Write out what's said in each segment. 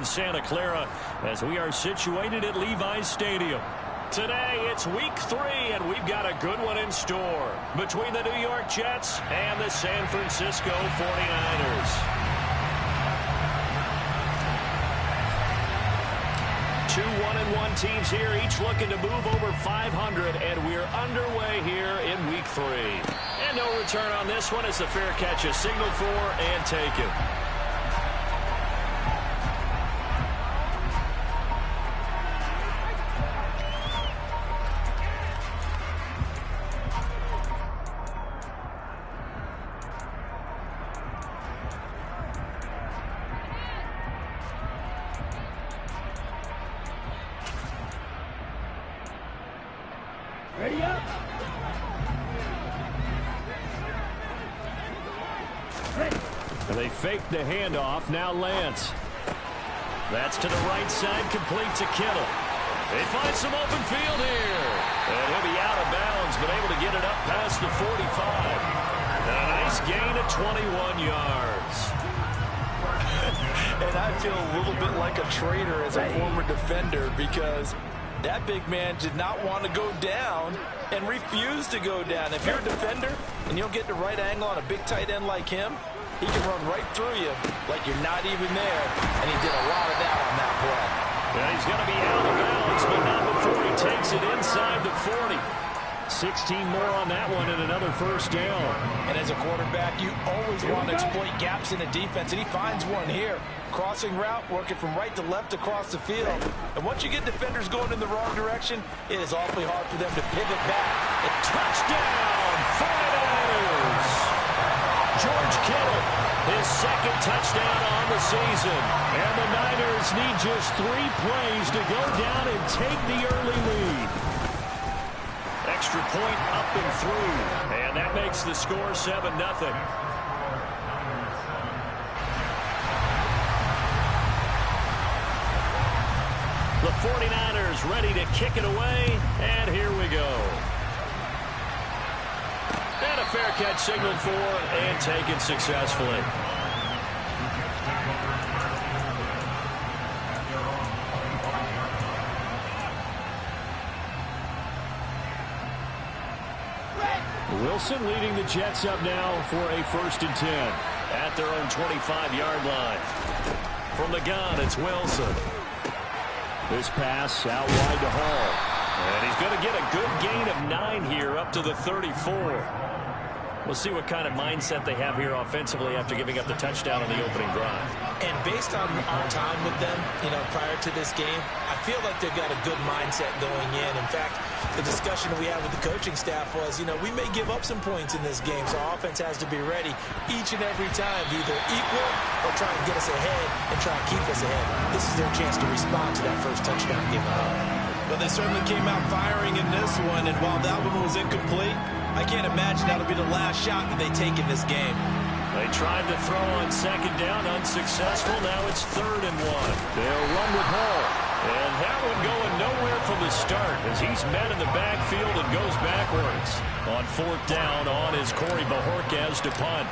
in Santa Clara as we are situated at Levi's Stadium. Today, it's week 3, and we've got a good one in store between the New York Jets and the San Francisco 49ers. Two 1-1 teams here, each looking to move over 500, and we're underway here in week 3. And no return on this one as the fair catch is signaled for and taken. Ready up. And they fake the handoff. Now Lance. That's to the right side, complete to Kittle. They find some open field here. And he'll be out of bounds, but able to get it up past the 45. And a nice gain of 21 yards. And I feel a little bit like a traitor as a former defender because that big man did not want to go down and refused to go down. If you're a defender and you don't get the right angle on a big tight end like him, he can run right through you like you're not even there. And he did a lot of that on that play. And he's going to be out of bounds, but not before he takes it inside the 40. 16 more on that one and another first down. And as a quarterback, you always want to exploit gaps in the defense, and he finds one here. Crossing route, working from right to left across the field. And once you get defenders going in the wrong direction, it is awfully hard for them to pivot back. A touchdown, 49ers! George Kittle, his second touchdown on the season. And the Niners need just 3 plays to go down and take the early lead. Extra point up and through. And that makes the score 7-0. The 49ers ready to kick it away, and here we go. And a fair catch signaled for and taken successfully. Wilson leading the Jets up now for a 1st and 10 at their own 25-yard line. From the gun, it's Wilson. This pass out wide to Hall. And he's going to get a good gain of 9 here up to the 34. We'll see what kind of mindset they have here offensively after giving up the touchdown on the opening drive. And based on our time with them, prior to this game, I feel like they've got a good mindset going in. In fact, the discussion we had with the coaching staff was, we may give up some points in this game, so our offense has to be ready each and every time to either equal or try and get us ahead and try and keep us ahead. This is their chance to respond to that first touchdown given up. Well, they certainly came out firing in this one, and while that one was incomplete, I can't imagine that'll be the last shot that they take in this game. They tried to throw on 2nd down, unsuccessful. Now it's 3rd and 1. They'll run with Hall. And that one going nowhere from the start as he's met in the backfield and goes backwards. On 4th down on is Corey Bojorquez to punt.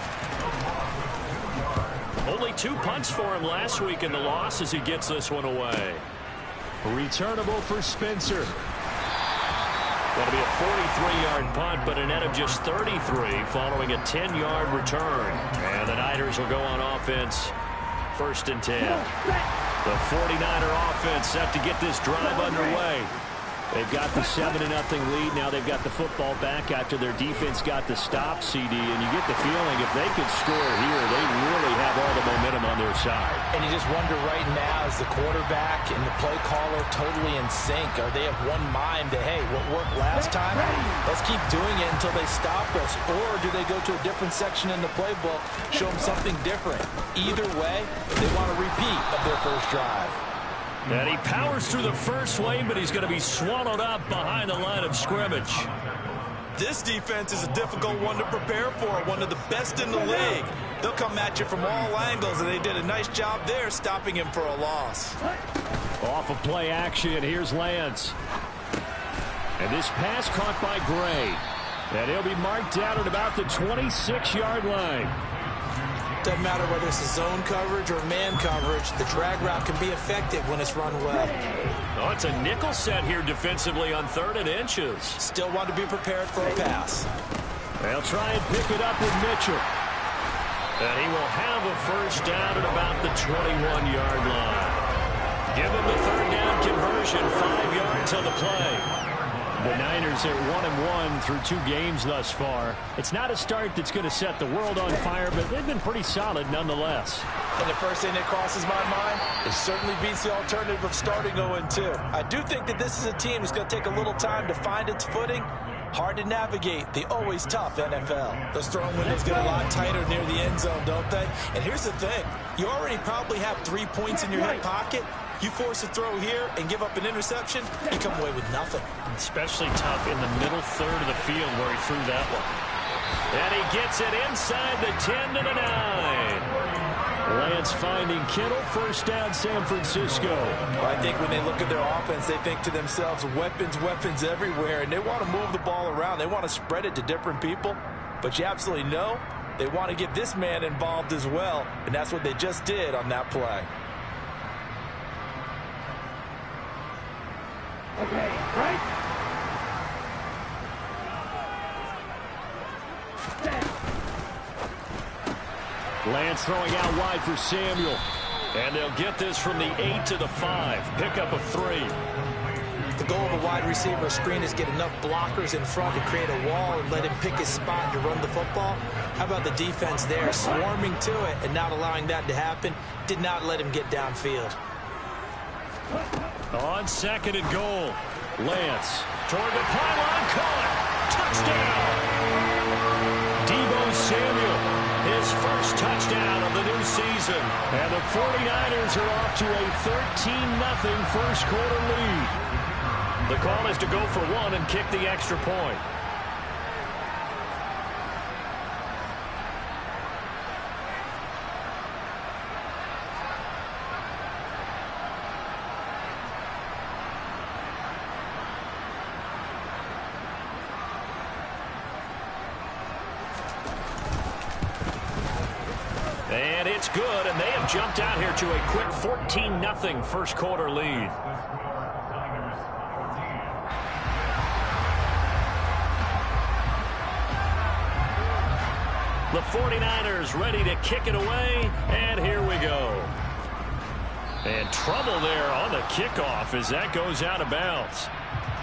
Only 2 punts for him last week in the loss as he gets this one away. Returnable for Spencer. Going to be a 43-yard punt, but a net of just 33 following a 10-yard return. And the Niners will go on offense, 1st and 10. The 49er offense set to get this drive underway. They've got the 7-0 lead. Now they've got the football back after their defense got the stop, CD. And you get the feeling if they could score here, they really have all the momentum on their side. And you just wonder right now, is the quarterback and the play caller totally in sync? Are they of one mind that, hey, what worked last time, let's keep doing it until they stop us? Or do they go to a different section in the playbook, show them something different? Either way, they want a repeat of their first drive. And he powers through the first wave, but he's going to be swallowed up behind the line of scrimmage. This defense is a difficult one to prepare for, one of the best in the league. They'll come at you from all angles, and they did a nice job there stopping him for a loss. Off of play action, here's Lance. And this pass caught by Gray. And he'll be marked down at about the 26-yard line. Doesn't matter whether it's a zone coverage or man coverage, the drag route can be effective when it's run well. Oh, it's a nickel set here defensively on 3rd and inches. Still want to be prepared for a pass. They'll try and pick it up with Mitchell. And he will have a first down at about the 21-yard line. Give him the 3rd down conversion, 5 yards on the play. The Niners are 1-1 through 2 games thus far. It's not a start that's going to set the world on fire, but they've been pretty solid nonetheless. And the first thing that crosses my mind, it certainly beats the alternative of starting 0-2. I do think that this is a team that's going to take a little time to find its footing. Hard to navigate the always tough NFL. Those throwing windows get a lot tighter near the end zone, don't they? And here's the thing. You already probably have 3 points in your hip pocket. You force a throw here and give up an interception, you come away with nothing. Especially tough in the middle third of the field where he threw that one. And he gets it inside the 10 to the 9. Lance finding Kittle, first down San Francisco. Well, I think when they look at their offense, they think to themselves, weapons everywhere, and they want to move the ball around. They want to spread it to different people, but you absolutely know they want to get this man involved as well, and that's what they just did on that play. Okay, right. Lance throwing out wide for Samuel. And they'll get this from the 8 to the 5. Pickup of 3. The goal of a wide receiver screen is get enough blockers in front to create a wall and let him pick his spot to run the football. How about the defense there, swarming to it and not allowing that to happen? Did not let him get downfield. On 2nd and goal, Lance toward the pylon, caught. Touchdown! Deebo Samuel, his first touchdown of the new season. And the 49ers are off to a 13-0 first quarter lead. The call is to go for 1 and kick the extra point. And it's good, and they have jumped out here to a quick 14-0 first quarter lead. The 49ers ready to kick it away, and here we go. And trouble there on the kickoff as that goes out of bounds.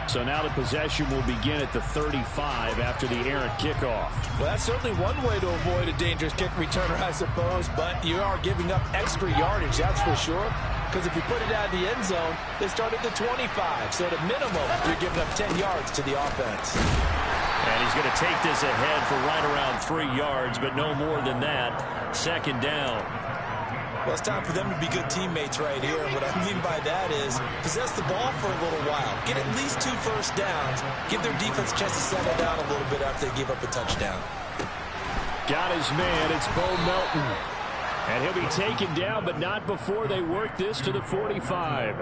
So now the possession will begin at the 35 after the errant kickoff. Well, that's certainly one way to avoid a dangerous kick returner, I suppose, but you are giving up extra yardage, that's for sure. Because if you put it out of the end zone, they start at the 25. So at a minimum, you're giving up 10 yards to the offense. And he's going to take this ahead for right around 3 yards, but no more than that. 2nd down. Well, it's time for them to be good teammates right here. And what I mean by that is possess the ball for a little while. Get at least 2 first downs. Give their defense a chance to settle down a little bit after they give up a touchdown. Got his man. It's Bo Melton. And he'll be taken down, but not before they work this to the 45.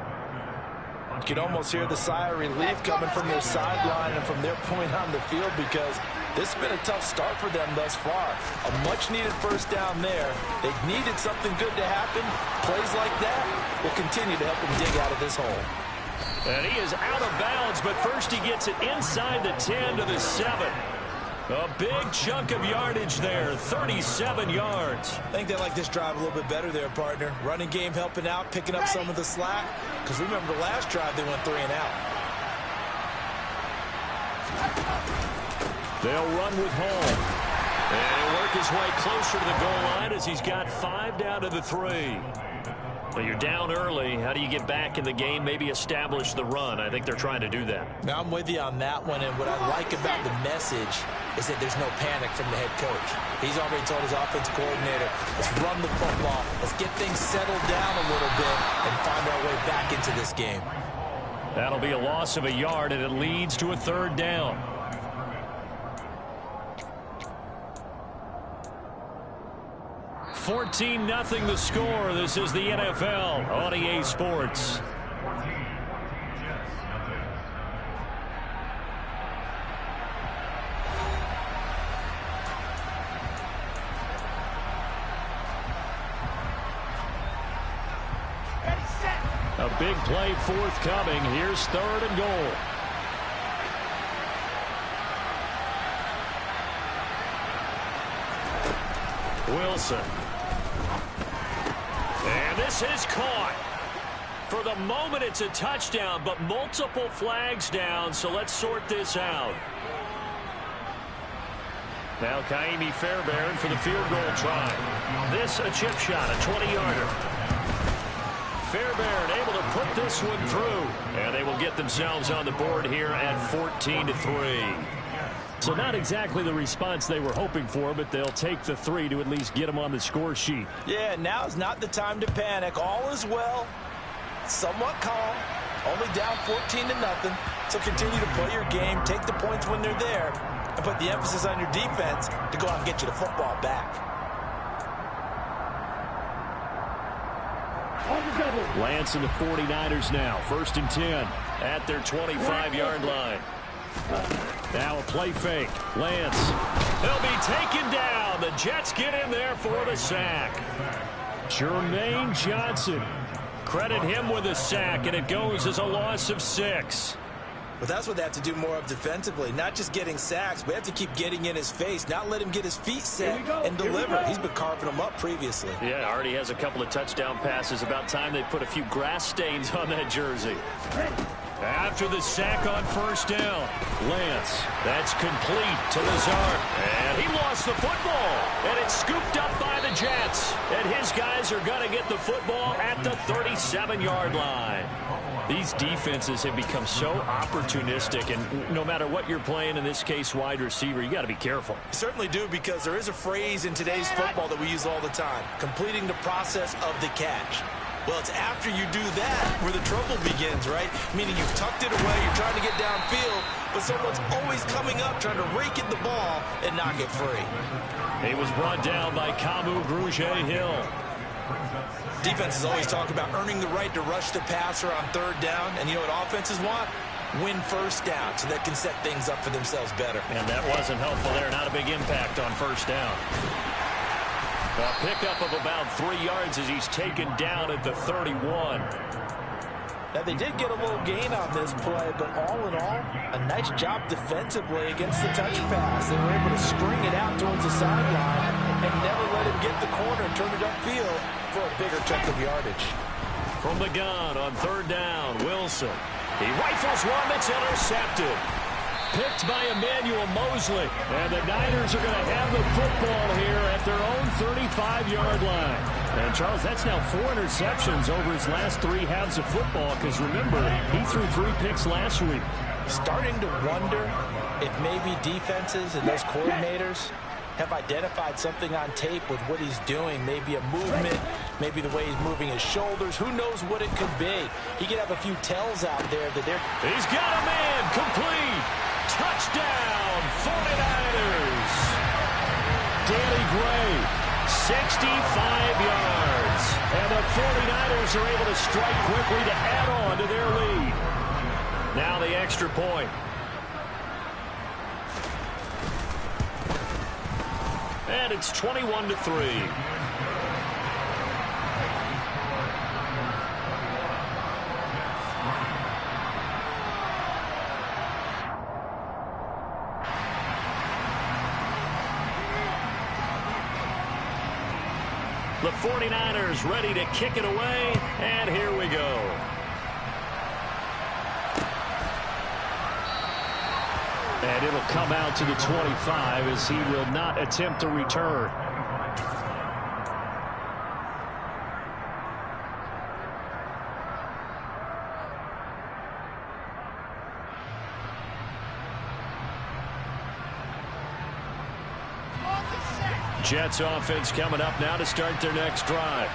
You can almost hear the sigh of relief coming from their sideline and from their point on the field because this has been a tough start for them thus far. A much-needed first down there. They needed something good to happen. Plays like that will continue to help them dig out of this hole. And he is out of bounds, but first he gets it inside the 10 to the 7. A big chunk of yardage there, 37 yards. I think they like this drive a little bit better there, partner. Running game helping out, picking up some of the slack. Because remember the last drive, they went 3 and out. They'll run with Hall. And he'll work his way closer to the goal line as he's got 5 down to the 3. Well, you're down early. How do you get back in the game, maybe establish the run? I think they're trying to do that. Now, I'm with you on that one, and what I like about the message is that there's no panic from the head coach. He's already told his offensive coordinator, let's run the football, let's get things settled down a little bit and find our way back into this game. That'll be a loss of a yard, and it leads to a 3rd down. $14-0 the score. This is the NFL on EA Sports. A big play forthcoming. Here's 3rd and goal. Wilson. And this is caught. For the moment, it's a touchdown, but multiple flags down, so let's sort this out. Now Kaimi Fairbairn for the field goal try. This a chip shot, a 20-yarder. Fairbairn able to put this one through, and they will get themselves on the board here at 14-3. So not exactly the response they were hoping for, but they'll take the 3 to at least get them on the score sheet. Yeah, now's not the time to panic. All is well. Somewhat calm. Only down 14-0. So continue to play your game, take the points when they're there, and put the emphasis on your defense to go out and get you the football back. Lance and the 49ers now. 1st and 10 at their 25-yard line. Now a play fake. Lance. They'll be taken down. The Jets get in there for the sack. Jermaine Johnson. Credit him with a sack, and it goes as a loss of 6. But that's what they have to do more of defensively. Not just getting sacks, but have to keep getting in his face. Not let him get his feet set and deliver. He's been carving them up previously. Yeah, already has a couple of touchdown passes. About time they put a few grass stains on that jersey. After the sack on 1st down, Lance. That's complete to Lazard. And he lost the football. And it's scooped up by the Jets. And his guys are going to get the football at the 37-yard line. These defenses have become so opportunistic, and no matter what you're playing, in this case wide receiver, you got to be careful. You certainly do, because there is a phrase in today's football that we use all the time: completing the process of the catch. Well, it's after you do that where the trouble begins, right? Meaning you've tucked it away, you're trying to get downfield, but someone's always coming up trying to rake at the ball and knock it free. He was brought down by Kamu Grugier-Hill. Defenses always talk about earning the right to rush the passer on 3rd down, and you know what offenses want? Win 1st down so they can set things up for themselves better. And that wasn't helpful there. Not a big impact on 1st down. A pickup of about 3 yards as he's taken down at the 31. Now, they did get a little gain on this play, but all in all, a nice job defensively against the touch pass. They were able to string it out towards the sideline and never let him get the corner and turn it upfield for a bigger chunk of yardage. From the gun on 3rd down, Wilson. He rifles one that's intercepted. Picked by Emmanuel Mosley. And the Niners are going to have the football here at their own 35-yard line. And, Charles, that's now 4 interceptions over his last 3 halves of football, because, remember, he threw 3 picks last week. Starting to wonder if maybe defenses and those coordinators have identified something on tape with what he's doing. Maybe a movement, maybe the way he's moving his shoulders. Who knows what it could be? He could have a few tells out there that they're... He's got a man complete. Touchdown, 49ers. Danny Gray, 65 yards. And the 49ers are able to strike quickly to add on to their lead. Now the extra point. And it's 21-3. The 49ers ready to kick it away, and here we go. And it'll come out to the 25 as he will not attempt to return. Jets offense coming up now to start their next drive.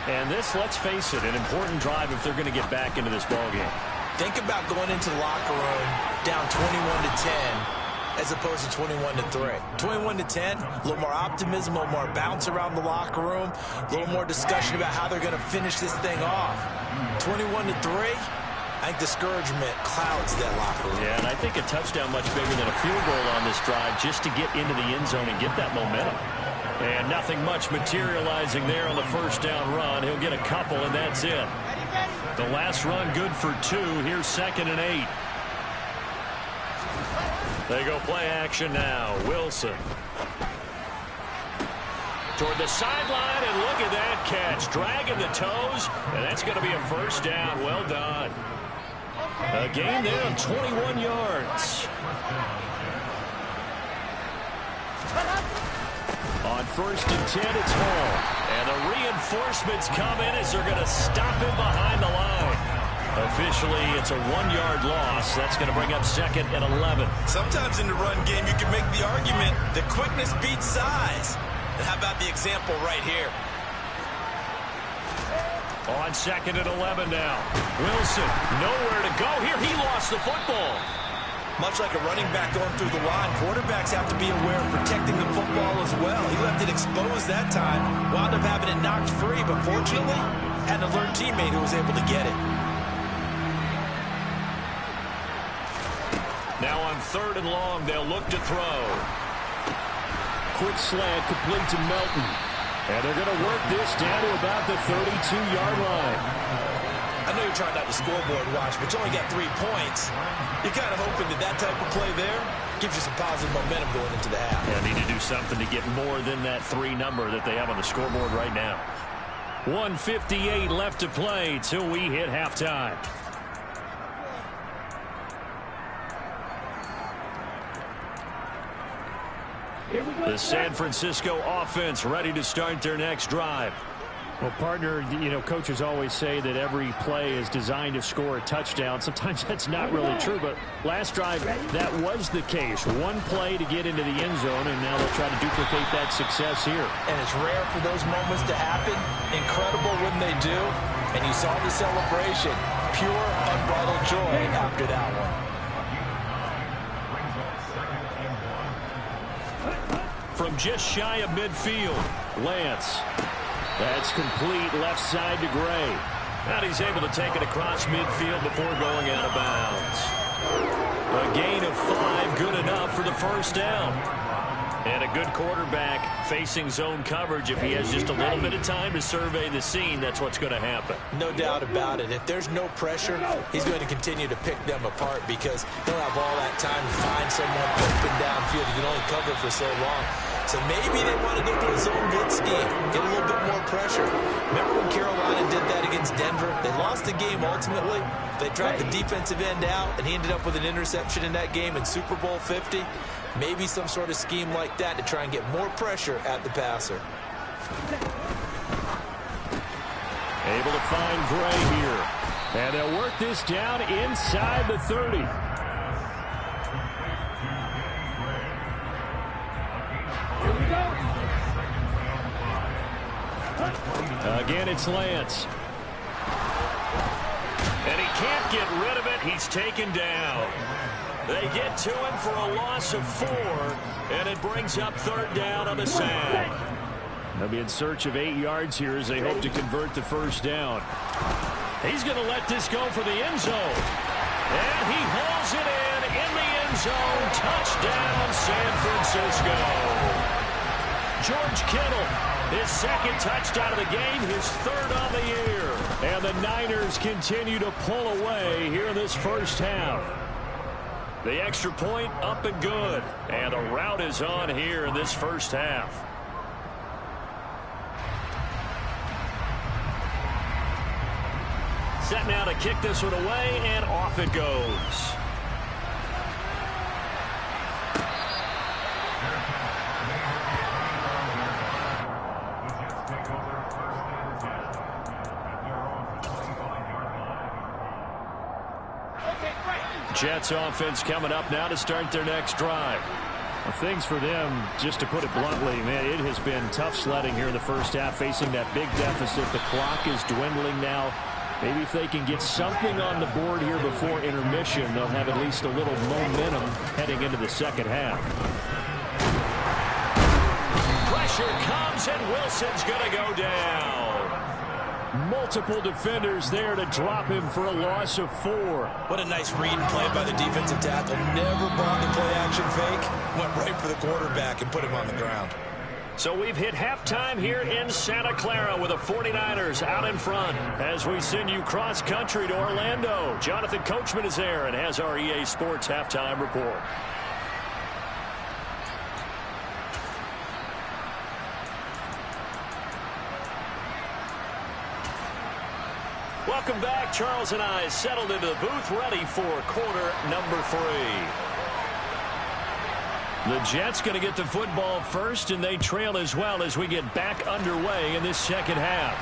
And this, let's face it, an important drive if they're going to get back into this ballgame. Think about going into the locker room down 21-10 as opposed to 21-3. 21-10, a little more optimism, a little more bounce around the locker room, a little more discussion about how they're going to finish this thing off. 21-3, I think discouragement clouds that locker room. Yeah, and I think a touchdown much bigger than a field goal on this drive just to get into the end zone and get that momentum. And nothing much materializing there on the 1st down run. He'll get a couple, and that's it. The last run good for 2. Here's 2nd and 8. They go play action now. Wilson. Toward the sideline, and look at that catch. Dragging the toes, and that's going to be a first down. Well done. A gain there of 21 yards. On 1st and 10, it's Hall. And the reinforcements come in as they're going to stop him behind the line. Officially, it's a 1-yard loss. That's going to bring up 2nd and 11. Sometimes in the run game, you can make the argument that quickness beats size. And how about the example right here? On 2nd and 11 now. Wilson, nowhere to go here. He lost the football. Much like a running back going through the line, quarterbacks have to be aware of protecting the football as well. He left it exposed that time, wound up having it knocked free, but fortunately, had an alert teammate who was able to get it. Now on 3rd and long, they'll look to throw. Quick slant complete to Melton. And they're going to work this down to about the 32-yard line. I know you're trying not to scoreboard watch, but you only got 3 points. You're kind of hoping that that type of play there gives you some positive momentum going into the half. Yeah, need to do something to get more than that 3 number that they have on the scoreboard right now. 1:58 left to play till we hit halftime. The San Francisco offense ready to start their next drive. Well, partner, coaches always say that every play is designed to score a touchdown. Sometimes that's not really true, but last drive, that was the case. 1 play to get into the end zone, and now they'll try to duplicate that success here. And it's rare for those moments to happen. Incredible when they do. And you saw the celebration. Pure, unbridled joy after that one. From just shy of midfield, Lance. That's complete left side to Gray. And he's able to take it across midfield before going out of bounds. A gain of 5, good enough for the first down. And a good quarterback facing zone coverage. If he has just a little bit of time to survey the scene, that's what's going to happen. No doubt about it. If there's no pressure, he's going to continue to pick them apart because he'll have all that time to find someone open downfield. He can only cover for so long. So maybe they want to go to a zone blitz scheme, get a little bit more pressure. Remember when Carolina did that against Denver? They lost the game ultimately. They dropped the defensive end out, and he ended up with an interception in that game in Super Bowl 50. Maybe some sort of scheme like that to try and get more pressure at the passer. Able to find Gray here. And they'll work this down inside the 30. Again, it's Lance. And he can't get rid of it. He's taken down. They get to him for a loss of 4, and it brings up 3rd down on the sack. They'll be in search of 8 yards here as they hope to convert the first down. He's going to let this go for the end zone. And he hauls it in the end zone. Touchdown, San Francisco. George Kittle, his 2nd touchdown of the game, his 3rd on the year. And the Niners continue to pull away here in this first half. The extra point up and good. And the route is on here in this first half. Set now to kick this one away, and off it goes. Jets offense coming up now to start their next drive. Well, things for them, just to put it bluntly, man, it has been tough sledding here in the first half, facing that big deficit. The clock is dwindling now. Maybe if they can get something on the board here before intermission, they'll have at least a little momentum heading into the second half. Pressure comes, and Wilson's going to go down. Multiple defenders there to drop him for a loss of 4. What a nice read and play by the defensive tackle. Never bought the play-action fake. Went right for the quarterback and put him on the ground. So we've hit halftime here in Santa Clara with the 49ers out in front. As we send you cross-country to Orlando, Jonathan Coachman is there and has our EA Sports halftime report. Welcome back. Charles and I settled into the booth ready for quarter number 3. The Jets going to get the football first, and they trail as well as we get back underway in this second half.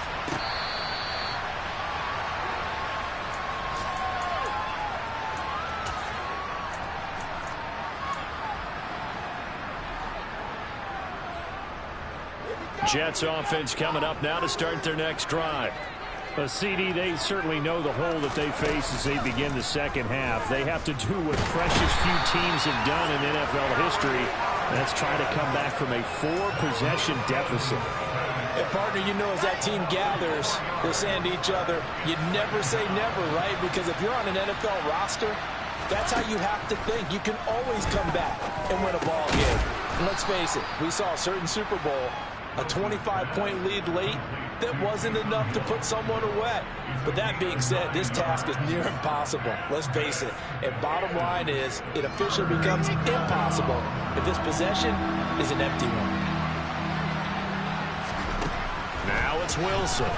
Jets offense coming up now to start their next drive. CD, they certainly know the hole that they face as they begin the second half. They have to do what precious few teams have done in NFL history. That's try to come back from a 4-possession deficit. And partner, you know, as that team gathers, they're saying to each other, you never say never, right? Because if you're on an NFL roster, that's how you have to think. You can always come back and win a ball game. And let's face it, we saw a certain Super Bowl, a 25-point lead late, that wasn't enough to put someone away. But that being said, this task is near impossible. Let's face it. And bottom line is, it officially becomes impossible if this possession is an empty one. Now it's Wilson.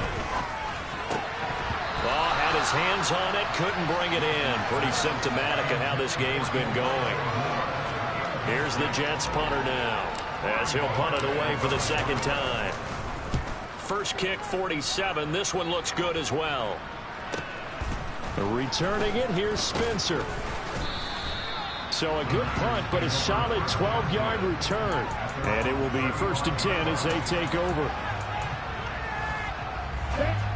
Oh, had his hands on it, couldn't bring it in. Pretty symptomatic of how this game's been going. Here's the Jets punter now, as he'll punt it away for the second time. First kick, 47. This one looks good as well. Returning it, here's Spencer. So a good punt, but a solid 12-yard return. And it will be 1st and 10 as they take over.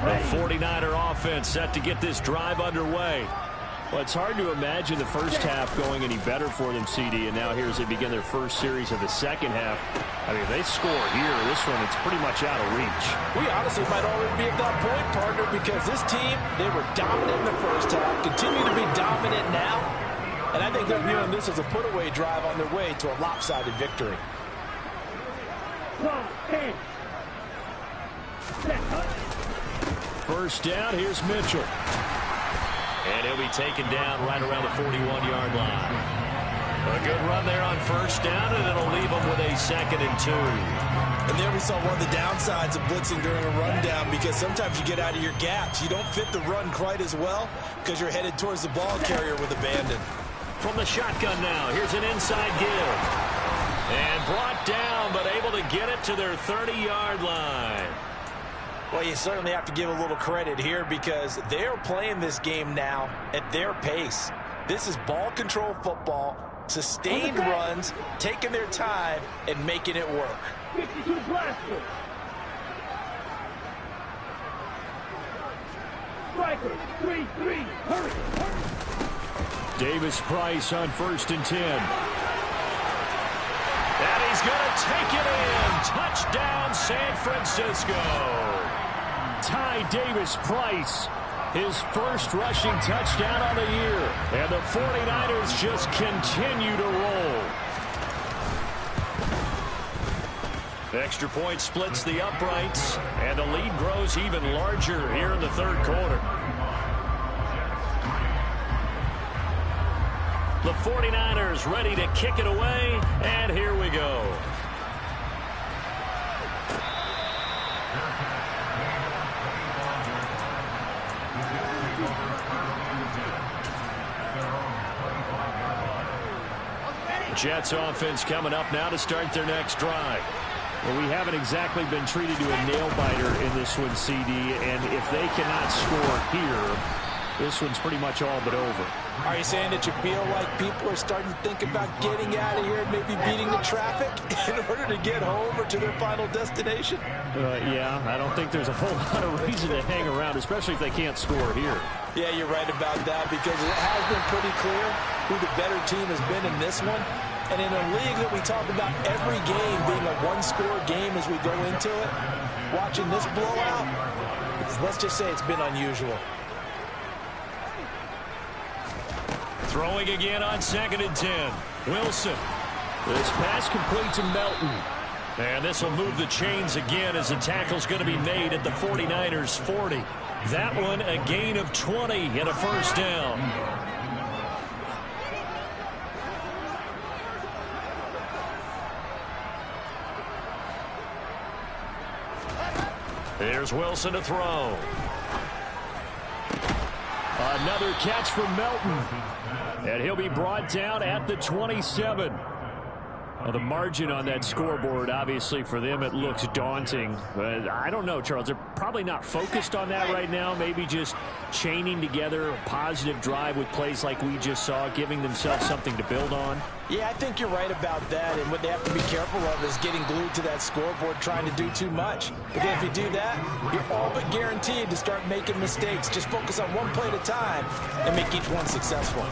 The 49er offense set to get this drive underway. Well, it's hard to imagine the first half going any better for them, CD, and now here as they begin their first series of the second half. I mean, if they score here, this one, it's pretty much out of reach. We honestly might already be at that point, partner, because this team, they were dominant in the first half, continue to be dominant now, and I think they're viewing this as a put-away drive on their way to a lopsided victory. First down, here's Mitchell. And he'll be taken down right around the 41-yard line. A good run there on first down, and it'll leave them with a 2nd and 2. And there we saw one of the downsides of blitzing during a rundown, because sometimes you get out of your gaps. You don't fit the run quite as well because you're headed towards the ball carrier with abandon. From the shotgun now, here's an inside give. And brought down, but able to get it to their 30-yard line. Well, you certainly have to give a little credit here because they're playing this game now at their pace. This is ball control football, sustained runs, taking their time, and making it work. 52 blaster. Striker, 3-3, hurry. Davis Price on 1st and 10. And he's going to take it in. Touchdown, San Francisco. Ty Davis Price, his first rushing touchdown on the year. And the 49ers just continue to roll. Extra point splits the uprights, and the lead grows even larger here in the third quarter. The 49ers ready to kick it away, and here we go. Jets offense coming up now to start their next drive. Well, we haven't exactly been treated to a nail-biter in this one, CD, and if they cannot score here, this one's pretty much all but over. Are you saying that you feel like people are starting to think about getting out of here and maybe beating the traffic in order to get home or to their final destination? Yeah, I don't think there's a whole lot of reason to hang around, especially if they can't score here. Yeah, you're right about that because it has been pretty clear who the better team has been in this one. And in a league that we talk about every game being a one-score game as we go into it, watching this blowout, let's just say it's been unusual. Throwing again on 2nd and 10. Wilson. This pass complete to Melton. And this will move the chains again as the tackle's going to be made at the 49ers 40. That one a gain of 20 and a first down. Here's Wilson to throw. Another catch from Melton. And he'll be brought down at the 27. Well, the margin on that scoreboard, obviously, for them, it looks daunting. But I don't know, Charles. They're probably not focused on that right now. Maybe just chaining together a positive drive with plays like we just saw, giving themselves something to build on. Yeah, I think you're right about that. And what they have to be careful of is getting glued to that scoreboard, trying to do too much. Because if you do that, you're all but guaranteed to start making mistakes. Just focus on one play at a time and make each one successful.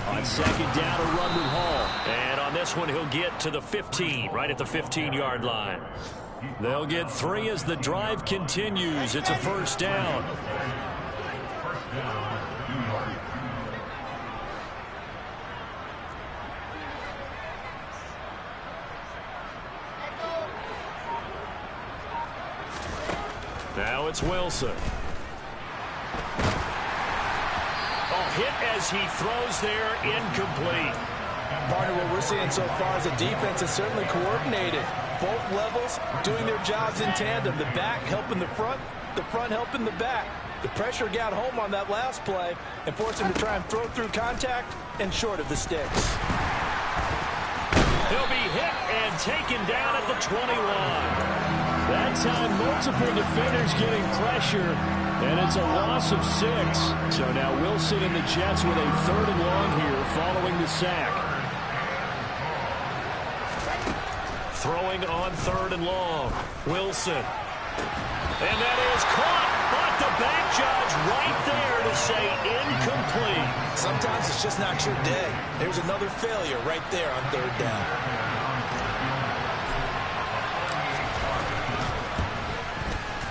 On second down, a run with Hall. And on this one, he'll get to the 15, right at the 15-yard line. They'll get 3 as the drive continues. It's a first down. Now it's Wilson. Hit as he throws there, incomplete. Partner, what we're seeing so far is the defense is certainly coordinated. Both levels doing their jobs in tandem. The back helping the front helping the back. The pressure got home on that last play and forced him to try and throw through contact and short of the sticks. He'll be hit and taken down at the 21. That time, multiple defenders getting pressure. And it's a loss of 6. So now Wilson and the Jets with a 3rd and long here following the sack. Throwing on 3rd and long. Wilson. And that is caught. But the back judge right there to say incomplete. Sometimes it's just not your day. There's another failure right there on 3rd down.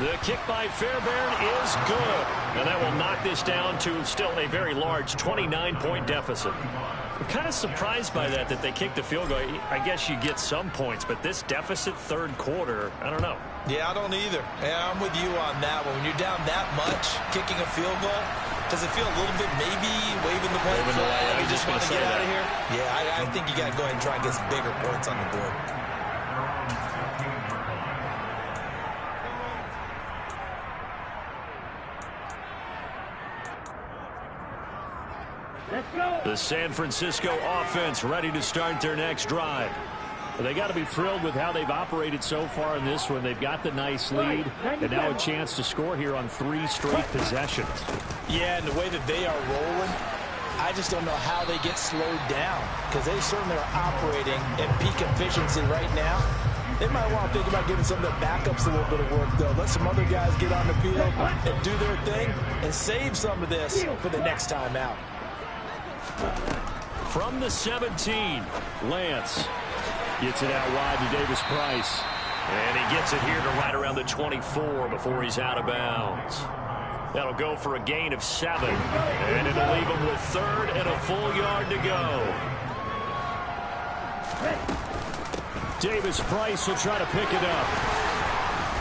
The kick by Fairbairn is good. And that will knock this down to still a very large 29-point deficit. I'm kind of surprised by that they kicked the field goal. I guess you get some points, but this deficit 3rd quarter, I don't know. Yeah, I don't either. Yeah, I'm with you on that one. When you're down that much, kicking a field goal, does it feel a little bit maybe waving the white flag? You just want to get out of here? Yeah, I think you got to go ahead and try and get some bigger points on the board. The San Francisco offense ready to start their next drive. Well, they got to be thrilled with how they've operated so far in this one. They've got the nice lead, and now a chance to score here on 3 straight possessions. Yeah, and the way that they are rolling, I just don't know how they get slowed down, because they certainly are operating at peak efficiency right now. They might want to think about giving some of their backups a little bit of work, though. Let some other guys get on the field and do their thing and save some of this for the next time out. From the 17, Lance gets it out wide to Davis Price. And he gets it here to right around the 24 before he's out of bounds. That'll go for a gain of 7. And it'll leave him with 3rd and a full yard to go. Davis Price will try to pick it up.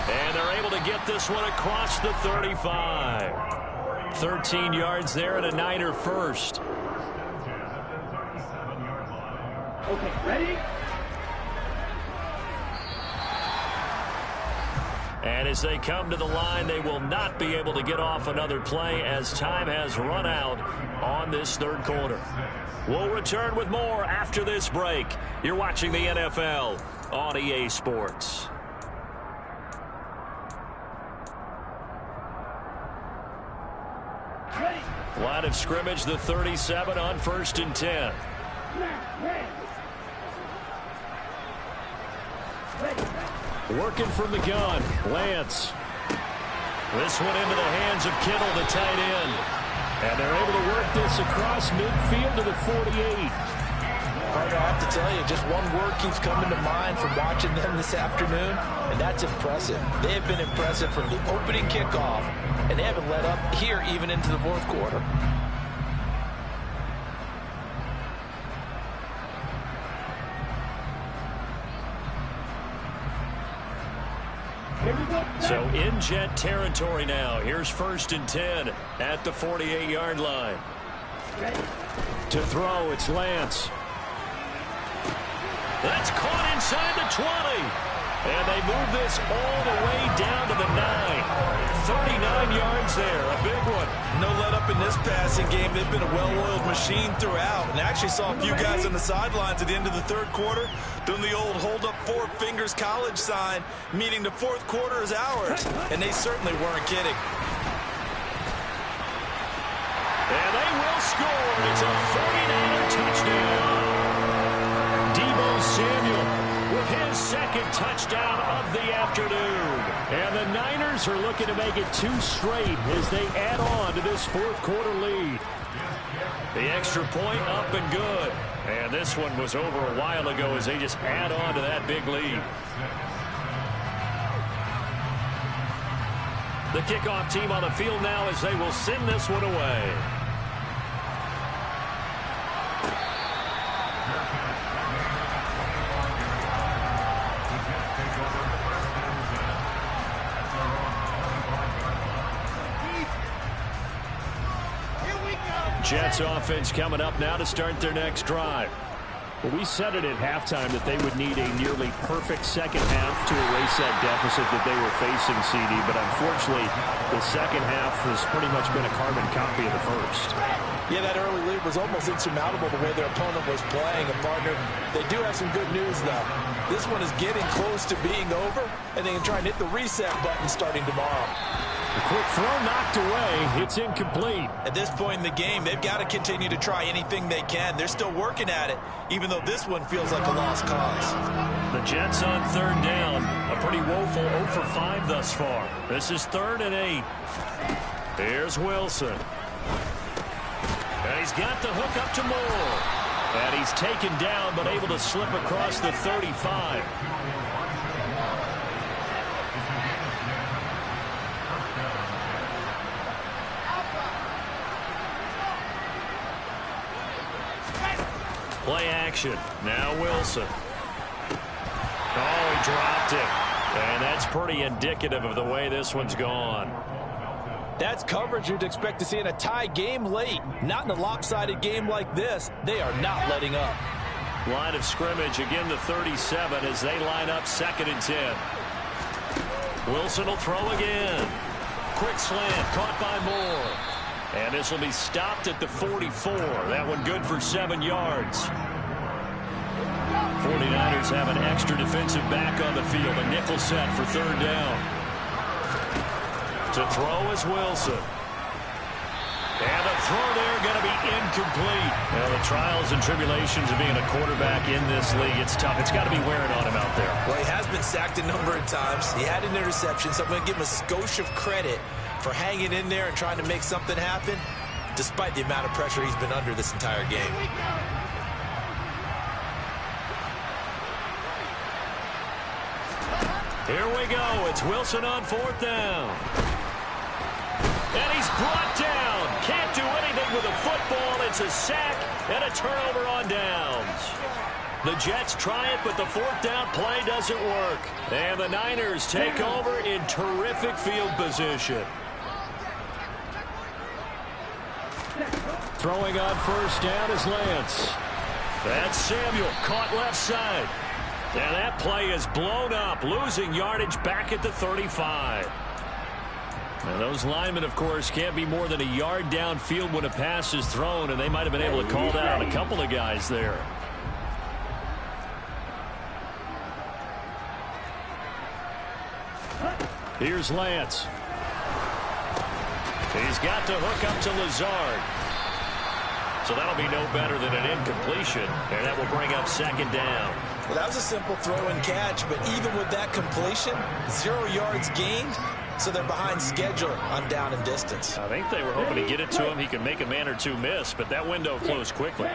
And they're able to get this one across the 35. 13 yards there and a Niner first. Okay, ready? And as they come to the line, they will not be able to get off another play as time has run out on this 3rd quarter. We'll return with more after this break. You're watching the NFL on EA Sports. Ready? Line of scrimmage, the 37 on 1st and 10. Working from the gun, Lance. This one into the hands of Kittle, the tight end. And they're able to work this across midfield to the 48. Partner, I have to tell you, just one word keeps coming to mind from watching them this afternoon, and that's impressive. They have been impressive from the opening kickoff, and they haven't let up here even into the 4th quarter. So in Jet territory now. Here's 1st and 10 at the 48-yard line. To throw, it's Lance. That's caught inside the 20. And they move this all the way down to the 9. 39 yards there, a big one. No let up in this passing game. They've been a well-oiled machine throughout. And I actually saw a few guys on the sidelines at the end of the 3rd quarter doing the old hold up 4 fingers college sign, meaning the 4th quarter is ours. And they certainly weren't kidding. And they will score. It's a 49er touchdown. Deebo Samuel with his 2nd touchdown of the afternoon. And the Niners are looking to make it 2 straight as they add on to this 4th quarter lead. The extra point up and good. And this one was over a while ago as they just add on to that big lead. The kickoff team on the field now as they will send this one away. Jets offense coming up now to start their next drive. Well, we said it at halftime that they would need a nearly perfect second half to erase that deficit that they were facing, CD. But unfortunately, the second half has pretty much been a carbon copy of the first. Yeah, that early lead was almost insurmountable the way their opponent was playing. And, partner, they do have some good news, though. This one is getting close to being over, and they can try and hit the reset button starting tomorrow. A quick throw knocked away. It's incomplete. At this point in the game, they've got to continue to try anything they can. They're still working at it, even though this one feels like a lost cause. The Jets on 3rd down. A pretty woeful 0 for 5 thus far. This is 3rd and 8. Here's Wilson. And he's got the hook up to Moore. And he's taken down, but able to slip across the 35. Play action. Now Wilson. Oh, he dropped it. And that's pretty indicative of the way this one's gone. That's coverage you'd expect to see in a tie game late. Not in a lopsided game like this. They are not letting up. Line of scrimmage, again the 37 as they line up 2nd and 10. Wilson will throw again. Quick slant, caught by Moore. And this will be stopped at the 44. That one good for 7 yards. 49ers have an extra defensive back on the field. A nickel set for 3rd down. To throw is Wilson. And the throw there going to be incomplete. Well, the trials and tribulations of being a quarterback in this league, it's tough. It's got to be wearing on him out there. Well, he has been sacked a number of times. He had an interception, so I'm going to give him a skosh of credit for hanging in there and trying to make something happen, despite the amount of pressure he's been under this entire game. Here we go. It's Wilson on 4th down. And he's brought down. Can't do anything with a football. It's a sack and a turnover on downs. The Jets try it, but the 4th down play doesn't work. And the Niners take over in terrific field position. Throwing on 1st down is Lance. That's Samuel, caught left side. And that play is blown up, losing yardage back at the 35. And those linemen, of course, can't be more than a yard downfield when a pass is thrown, and they might have been able to call that on a couple of guys there. Here's Lance. He's got the hook up to Lazard. So that'll be no better than an incompletion, and that will bring up 2nd down. Well, that was a simple throw and catch, but even with that completion, 0 yards gained, so they're behind schedule on down and distance. I think they were hoping to get it to him. He could make a man or two miss, but that window closed quickly.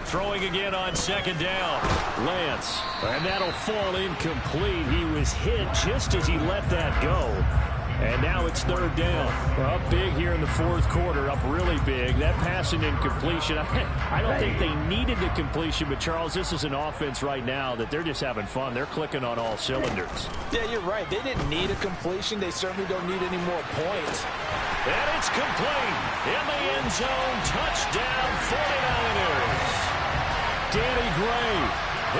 Throwing again on 2nd down. Lance. And that'll fall incomplete. He was hit just as he let that go. And now it's third down. We're up big here in the fourth quarter, up really big. That passing incompletion, I don't think they needed the completion, but Charles, this is an offense right now that they're just having fun. They're clicking on all cylinders. Yeah, you're right. They didn't need a completion. They certainly don't need any more points. And it's complete. In the end zone, touchdown 49ers. Danny Gray,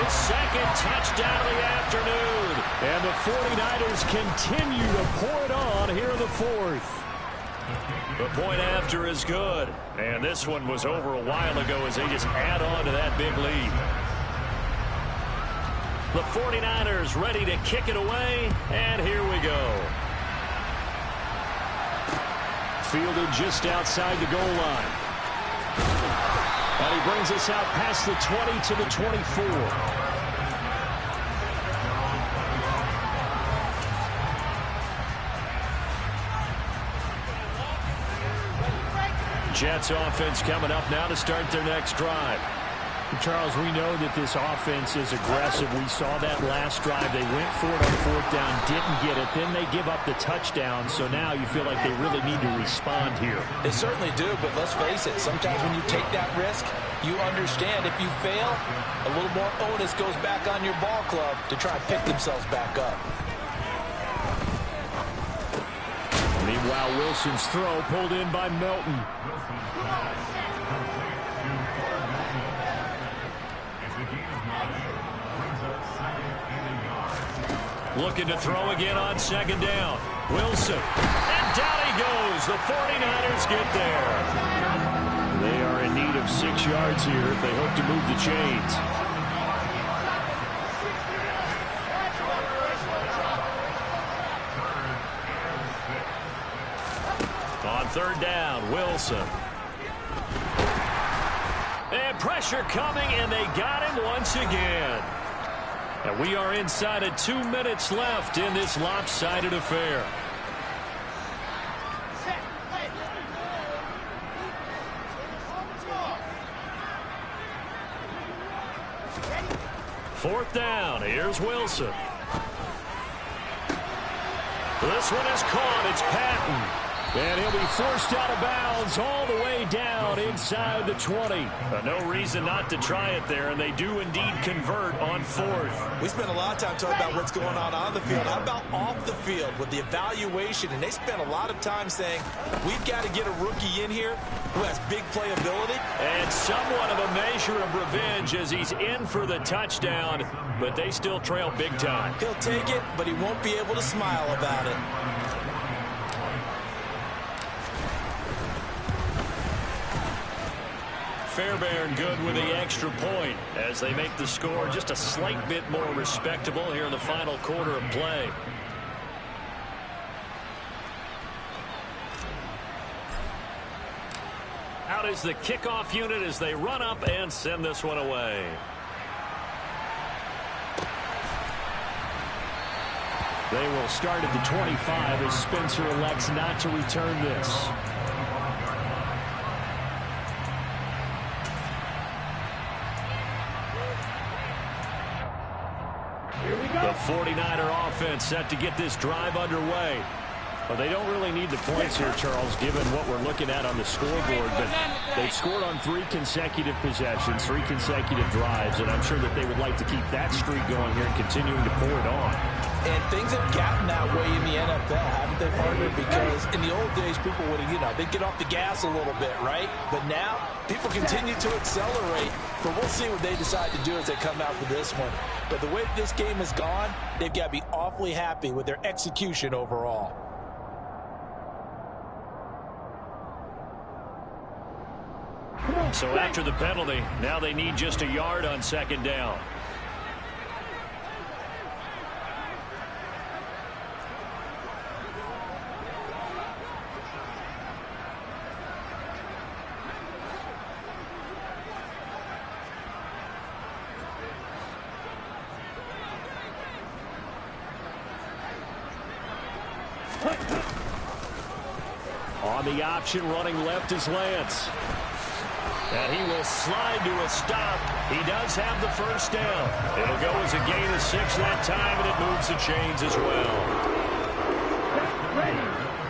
his second touchdown of the afternoon. And the 49ers continue to pour it on here in the fourth. The point after is good. And this one was over a while ago as they just add on to that big lead. The 49ers ready to kick it away. And here we go. Fielded just outside the goal line. And he brings us out past the 20 to the 24. Jets offense coming up now to start their next drive. Charles, we know that this offense is aggressive. We saw that last drive. They went for it on fourth down, didn't get it. Then they give up the touchdown. So now you feel like they really need to respond here. They certainly do, but let's face it. Sometimes when you take that risk, you understand if you fail, a little more onus goes back on your ball club to try and pick themselves back up. Meanwhile, Wilson's throw pulled in by Melton. Looking to throw again on second down. Wilson. And down he goes. The 49ers get there. They are in need of 6 yards here if they hope to move the chains. On third down, Wilson. And pressure coming, and they got him once again. And we are inside of 2 minutes left in this lopsided affair. Fourth down. Here's Wilson. This one is caught. It's Patton. And he'll be forced out of bounds all the way down inside the 20. No reason not to try it there, and they do indeed convert on fourth. We spent a lot of time talking about what's going on the field. How about off the field with the evaluation? And they spent a lot of time saying, we've got to get a rookie in here who has big playability. And somewhat of a measure of revenge as he's in for the touchdown, but they still trail big time. He'll take it, but he won't be able to smile about it. Fairbairn good with the extra point as they make the score just a slight bit more respectable here in the final quarter of play. Out is the kickoff unit as they run up and send this one away. They will start at the 25 as Spencer elects not to return this. The 49er offense set to get this drive underway. Well, they don't really need the points here, Charles, given what we're looking at on the scoreboard. But they've scored on 3 consecutive possessions, 3 consecutive drives, and I'm sure that they would like to keep that streak going here and continuing to pour it on. And things have gotten that way in the NFL, haven't they, partner? Because in the old days, people would, they'd get off the gas a little bit, right? But now, people continue to accelerate. But we'll see what they decide to do as they come out for this one. But the way this game has gone, they've got to be awfully happy with their execution overall. So after the penalty, now they need just a yard on second down. On the option, running left is Lance. And he will slide to a stop. He does have the first down. It'll go as a gain of 6 that time, and it moves the chains as well. Ready.